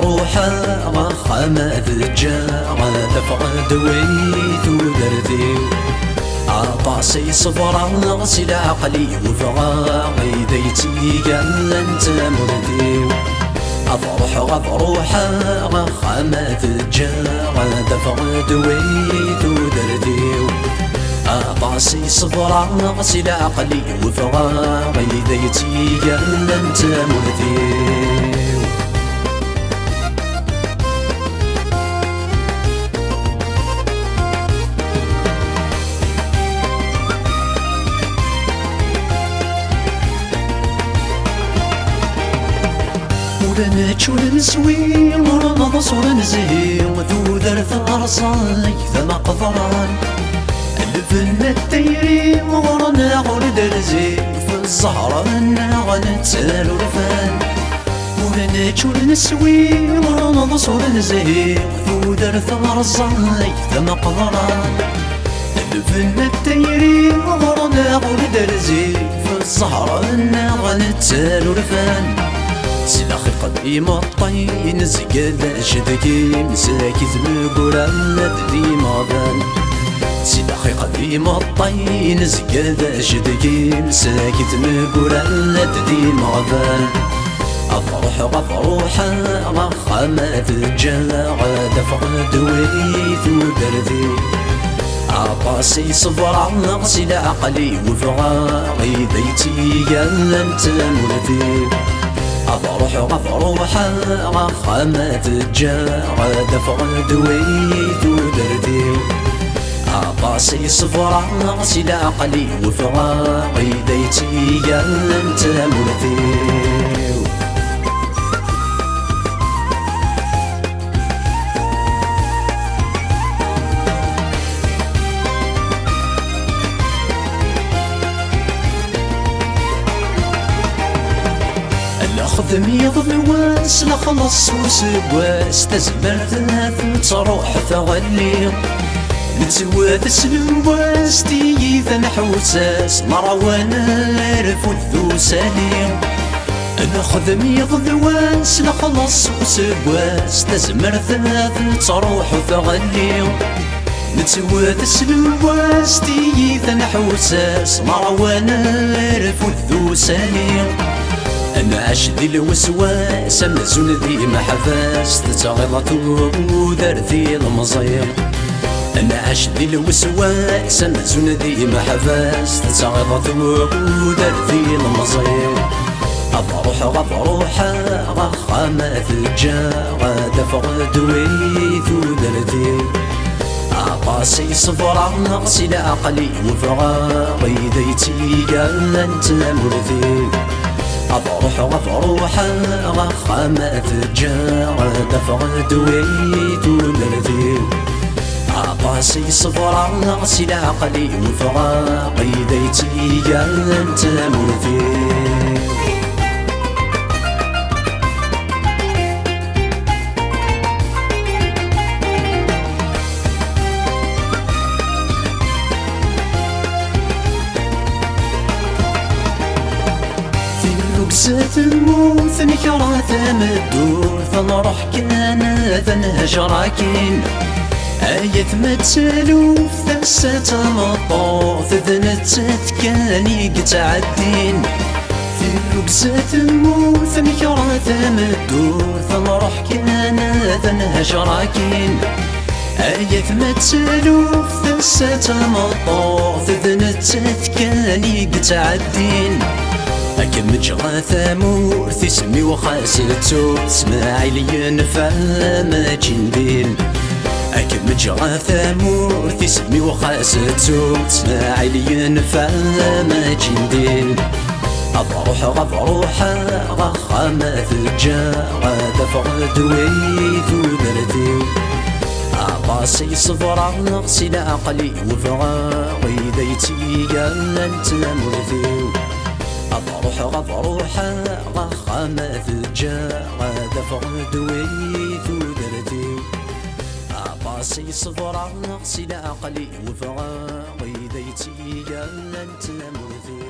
غفروحة غخامة ذجا غدفغ دويت ودردي عطاسي صبرا غسل عقلي وفغا غيديتي قال انت مردي غفروحة غخامة ذجا غدفغ دويت ودردي عطاسي صبرا غسل عقلي وفغا غيديتي قال انت مردي ورنتش ورنسوي ورنضص ورنزي وذو ذرث الأرصاي ذا قضران الفن التيري ورنا غردرزي في الزهرة منا غنتسال ورفان ورنتش ورنسوي ورنضص ورنزي وذو ذرث الأرصاي ذا قضران الفن التيري ورنا غردرزي في الزهرة منا غنتسال ورفان سلا قديم الطين زقاد شدقي مساكي ذمقورا ندري مغان سلا قديم الطين زقاد شدقي مساكي ذمقورا ندري مغان غفروحة غخامة ذجا غدفغ دويت ودردي عطاسي صبرا غسل عقلي وفغا غيديتي قال انت مردي غفروحة غخامة ذجا غدفغ دويت ودردي عطاسي صبرا غسل عقلي وفغا غيديتي قال انت مردي خذني ضلواس لخلص وسواس تزمرتها تروح ثغلي نتواد سلواس تيث نحوساس مروان عرف الثوساني انا خذني ضلواس لخلص وسواس تزمرتها تروح ثغلي نتواد سلواس تيث نحوساس مروان عرف الثوساني أنا عشدي الوسواس أمزون ذي محفاس تتغلط وذرثي المصير أنا عشدي الوسواس أمزون ذي محفاس تتغلط وذرثي المصير غفروحة غخامة ذجا غدفغ دويت ودردي عطاسي صبرا غسل عقلي وفغا غيديتي قال انت مردي غفروحة غخامة ذجا غدفغ دويت ودردي عطاسي صبرا غسل عقلي وفغا غيديتي قال انت مردي رقصة الموت نكرة ثمدور ثنروح كان ثنهجراكين آية ما تسالوف ثمسة مطوف ذنت تكاني قتعدين في رقصة الموت نكرة ثمدور ثنروح كان ثنهجراكين آية ما تسالوف ثمسة مطوف ذنت تكاني قتعدين أكم جغا ثامور تسمي وخاسلتو اسماعيل ينفع ما جندين أكم جغا ثامور تسمي وخاسلتو اسماعيل ينفع ما جندين غفروحة غخامة ذجا غدفغ دويت ودردي عطاسي صبرا غسل عقلي وفغا غيديتي قال انت مردي غفروحة غخامة ذجا غدفغ دويت ودردي عطاسي صبرا غسل عقلي وفغا غيديتي قال انت مردي